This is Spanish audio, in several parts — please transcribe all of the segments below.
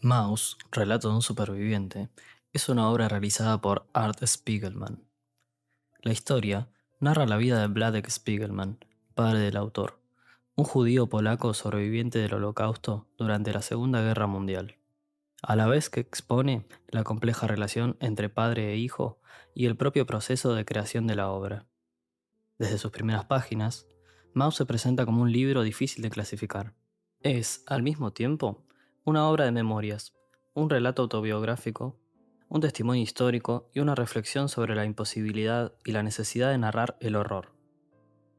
Maus, relato de un superviviente, es una obra realizada por Art Spiegelman. La historia narra la vida de Wladek Spiegelman, padre del autor, un judío polaco sobreviviente del Holocausto durante la Segunda Guerra Mundial, a la vez que expone la compleja relación entre padre e hijo y el propio proceso de creación de la obra. Desde sus primeras páginas, Maus se presenta como un libro difícil de clasificar. Es, al mismo tiempo, una obra de memorias, un relato autobiográfico, un testimonio histórico y una reflexión sobre la imposibilidad y la necesidad de narrar el horror.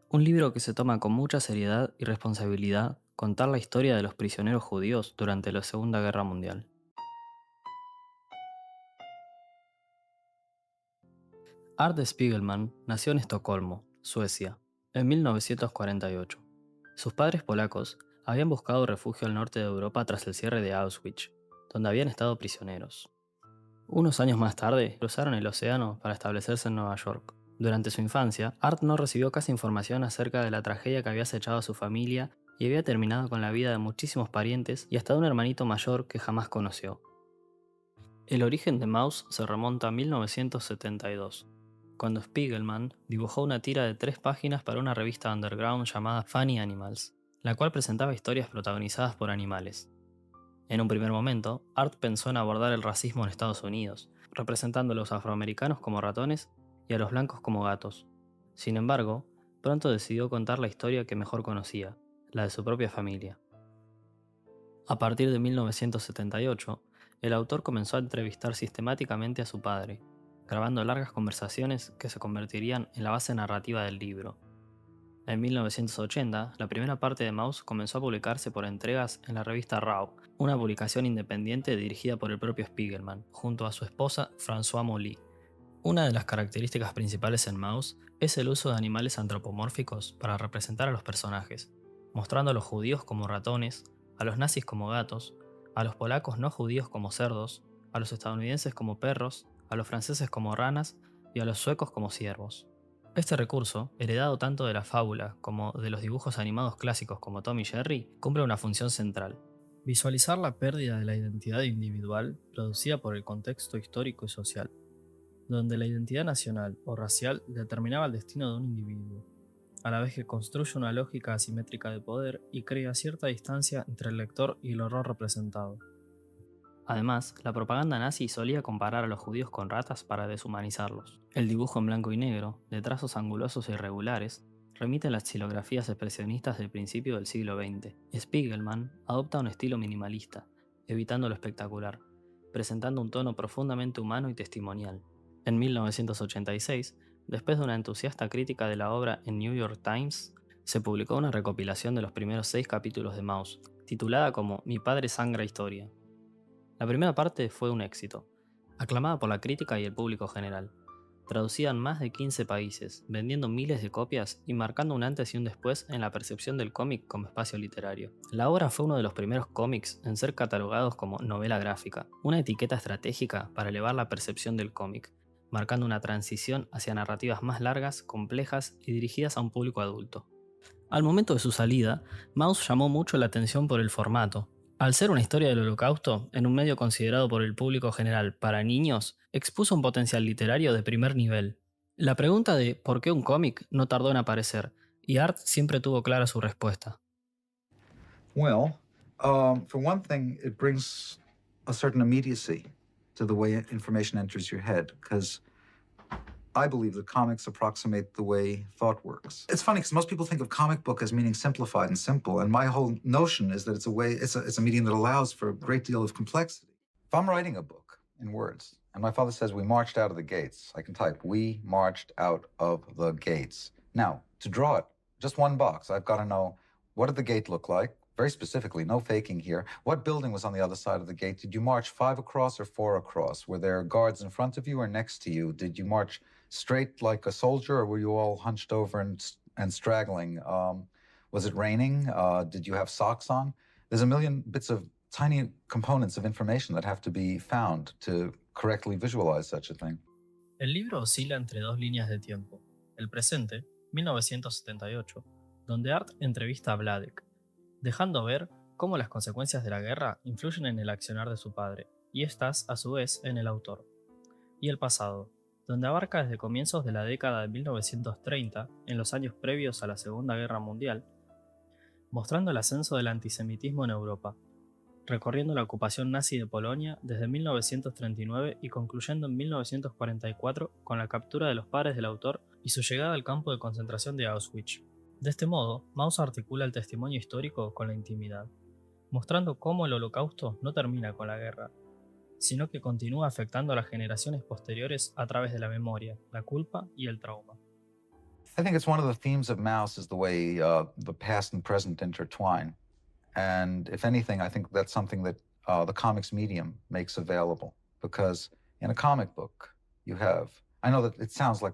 Un libro que se toma con mucha seriedad y responsabilidad contar la historia de los prisioneros judíos durante la Segunda Guerra Mundial. Art Spiegelman nació en Estocolmo, Suecia, en 1948. Sus padres polacos habían buscado refugio al norte de Europa tras el cierre de Auschwitz, donde habían estado prisioneros. Unos años más tarde, cruzaron el océano para establecerse en Nueva York. Durante su infancia, Art no recibió casi información acerca de la tragedia que había acechado a su familia y había terminado con la vida de muchísimos parientes y hasta de un hermanito mayor que jamás conoció. El origen de Maus se remonta a 1972, cuando Spiegelman dibujó una tira de 3 páginas para una revista underground llamada Funny Animals, la cual presentaba historias protagonizadas por animales. En un primer momento, Art pensó en abordar el racismo en Estados Unidos, representando a los afroamericanos como ratones y a los blancos como gatos. Sin embargo, pronto decidió contar la historia que mejor conocía, la de su propia familia. A partir de 1978, el autor comenzó a entrevistar sistemáticamente a su padre, grabando largas conversaciones que se convertirían en la base narrativa del libro. En 1980, la primera parte de Maus comenzó a publicarse por entregas en la revista Raw, una publicación independiente dirigida por el propio Spiegelman, junto a su esposa François Molly. Una de las características principales en Maus es el uso de animales antropomórficos para representar a los personajes, mostrando a los judíos como ratones, a los nazis como gatos, a los polacos no judíos como cerdos, a los estadounidenses como perros, a los franceses como ranas y a los suecos como ciervos. Este recurso, heredado tanto de la fábula como de los dibujos animados clásicos como Tom y Jerry, cumple una función central: visualizar la pérdida de la identidad individual producida por el contexto histórico y social, donde la identidad nacional o racial determinaba el destino de un individuo, a la vez que construye una lógica asimétrica de poder y crea cierta distancia entre el lector y el horror representado. Además, la propaganda nazi solía comparar a los judíos con ratas para deshumanizarlos. El dibujo en blanco y negro, de trazos angulosos e irregulares, remite a las xilografías expresionistas del principio del siglo XX. Spiegelman adopta un estilo minimalista, evitando lo espectacular, presentando un tono profundamente humano y testimonial. En 1986, después de una entusiasta crítica de la obra en New York Times, se publicó una recopilación de los primeros 6 capítulos de Maus, titulada como Mi padre sangra historia. La primera parte fue un éxito, aclamada por la crítica y el público general, traducida en más de 15 países, vendiendo miles de copias y marcando un antes y un después en la percepción del cómic como espacio literario. La obra fue uno de los primeros cómics en ser catalogados como novela gráfica, una etiqueta estratégica para elevar la percepción del cómic, marcando una transición hacia narrativas más largas, complejas y dirigidas a un público adulto. Al momento de su salida, Maus llamó mucho la atención por el formato. Al ser una historia del Holocausto, en un medio considerado por el público general para niños, expuso un potencial literario de primer nivel. La pregunta de ¿por qué un cómic? No tardó en aparecer, y Art siempre tuvo clara su respuesta. Well, for one thing, it brings a certain immediacy to the way information enters your head, because I believe that comics approximate the way thought works. It's funny because most people think of comic book as meaning simplified and simple, and my whole notion is that it's a medium that allows for a great deal of complexity. If I'm writing a book in words, and my father says we marched out of the gates, I can type, we marched out of the gates. Now, to draw it, just one box, I've got to know, what did the gate look like? Very specifically, no faking here. What building was on the other side of the gate? Did you march 5 across or 4 across? Were there guards in front of you or next to you? Did you march straight like a soldier, or were you all hunched over and straggling? Was it raining? Did you have socks on? There's a million bits of tiny components of information that have to be found to correctly visualize such a thing. El libro oscila entre dos líneas de tiempo. El presente, 1978, donde Art entrevista a Vladek, dejando ver cómo las consecuencias de la guerra influyen en el accionar de su padre, y estas, a su vez, en el autor. Y el pasado, donde abarca desde comienzos de la década de 1930, en los años previos a la Segunda Guerra Mundial, mostrando el ascenso del antisemitismo en Europa, recorriendo la ocupación nazi de Polonia desde 1939 y concluyendo en 1944 con la captura de los padres del autor y su llegada al campo de concentración de Auschwitz. De este modo, Maus articula el testimonio histórico con la intimidad, mostrando cómo el Holocausto no termina con la guerra, sino que continúa afectando a las generaciones posteriores a través de la memoria, la culpa y el trauma. I think it's one of the themes of Mouse is the way the past and present intertwine. And if anything, I think that's something that the comics medium makes available. Because in a comic book, you have, I know that it sounds like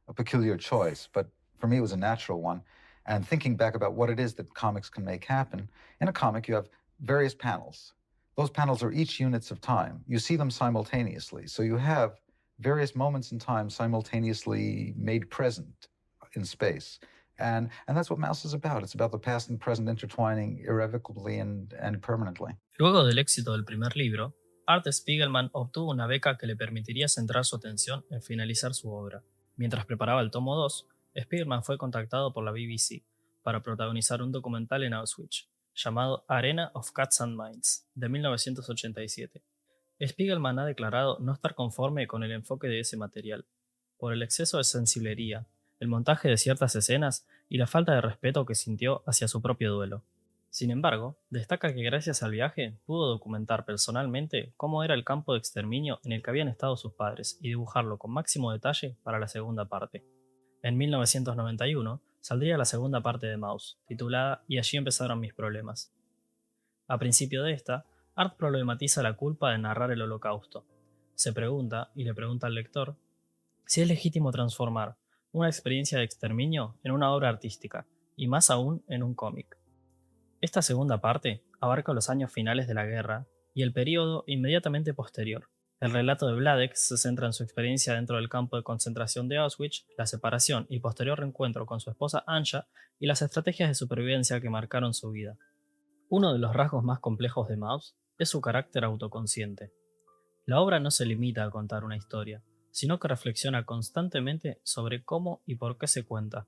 a peculiar choice, but for me, it was a natural one. And thinking back about what it is that comics can make happen, in a comic, you have various panels. Those panels are each units of time. You see them simultaneously. So you have various moments in time simultaneously made present in space. And that's what Mouse is about. It's about the past and present intertwining irrevocably and permanently. Luego del éxito del primer libro, Art Spiegelman obtuvo una beca que le permitiría centrar su atención en finalizar su obra. Mientras preparaba el tomo 2, Spiegelman fue contactado por la BBC para protagonizar un documental en Auschwitz, llamado Arena of Cats and Minds, de 1987. Spiegelman ha declarado no estar conforme con el enfoque de ese material, por el exceso de sensiblería, el montaje de ciertas escenas y la falta de respeto que sintió hacia su propio duelo. Sin embargo, destaca que gracias al viaje pudo documentar personalmente cómo era el campo de exterminio en el que habían estado sus padres y dibujarlo con máximo detalle para la segunda parte. En 1991 saldría la segunda parte de Maus, titulada Y allí empezaron mis problemas. A principio de esta, Art problematiza la culpa de narrar el Holocausto. Se pregunta, y le pregunta al lector, si es legítimo transformar una experiencia de exterminio en una obra artística, y más aún en un cómic. Esta segunda parte abarca los años finales de la guerra y el período inmediatamente posterior. El relato de Vladek se centra en su experiencia dentro del campo de concentración de Auschwitz, la separación y posterior reencuentro con su esposa Anja y las estrategias de supervivencia que marcaron su vida. Uno de los rasgos más complejos de Maus es su carácter autoconsciente. La obra no se limita a contar una historia, sino que reflexiona constantemente sobre cómo y por qué se cuenta.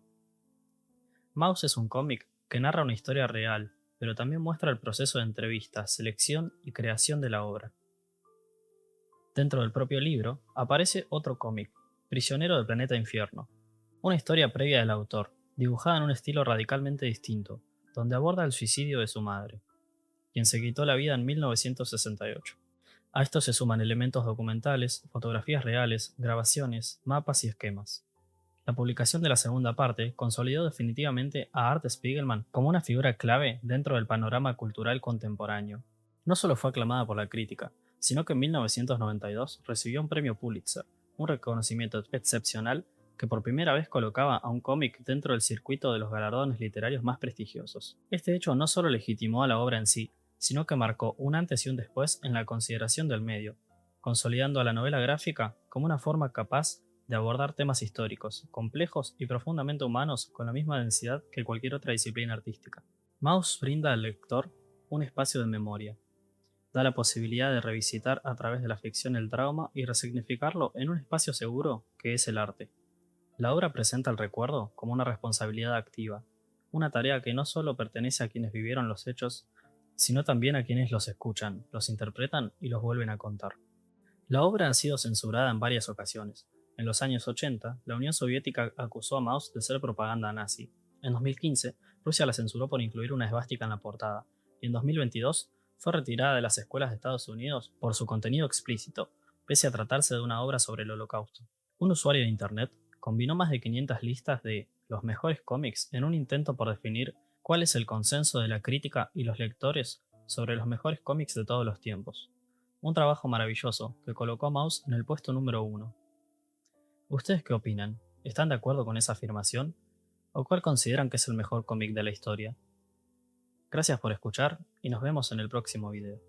Maus es un cómic que narra una historia real, pero también muestra el proceso de entrevista, selección y creación de la obra. Dentro del propio libro aparece otro cómic, Prisionero del Planeta Infierno, una historia previa del autor, dibujada en un estilo radicalmente distinto, donde aborda el suicidio de su madre, quien se quitó la vida en 1968. A esto se suman elementos documentales, fotografías reales, grabaciones, mapas y esquemas. La publicación de la segunda parte consolidó definitivamente a Art Spiegelman como una figura clave dentro del panorama cultural contemporáneo. No solo fue aclamada por la crítica, sino que en 1992 recibió un premio Pulitzer, un reconocimiento excepcional que por primera vez colocaba a un cómic dentro del circuito de los galardones literarios más prestigiosos. Este hecho no solo legitimó a la obra en sí, sino que marcó un antes y un después en la consideración del medio, consolidando a la novela gráfica como una forma capaz de abordar temas históricos, complejos y profundamente humanos con la misma densidad que cualquier otra disciplina artística. Maus brinda al lector un espacio de memoria. Da la posibilidad de revisitar a través de la ficción el trauma y resignificarlo en un espacio seguro que es el arte. La obra presenta el recuerdo como una responsabilidad activa, una tarea que no solo pertenece a quienes vivieron los hechos, sino también a quienes los escuchan, los interpretan y los vuelven a contar. La obra ha sido censurada en varias ocasiones. En los años 80, la Unión Soviética acusó a Maus de ser propaganda nazi. En 2015, Rusia la censuró por incluir una esvástica en la portada. Y en 2022, fue retirada de las escuelas de Estados Unidos por su contenido explícito, pese a tratarse de una obra sobre el Holocausto. Un usuario de Internet combinó más de 500 listas de los mejores cómics en un intento por definir cuál es el consenso de la crítica y los lectores sobre los mejores cómics de todos los tiempos. Un trabajo maravilloso que colocó a Maus en el puesto número 1. ¿Ustedes qué opinan? ¿Están de acuerdo con esa afirmación? ¿O cuál consideran que es el mejor cómic de la historia? Gracias por escuchar y nos vemos en el próximo video.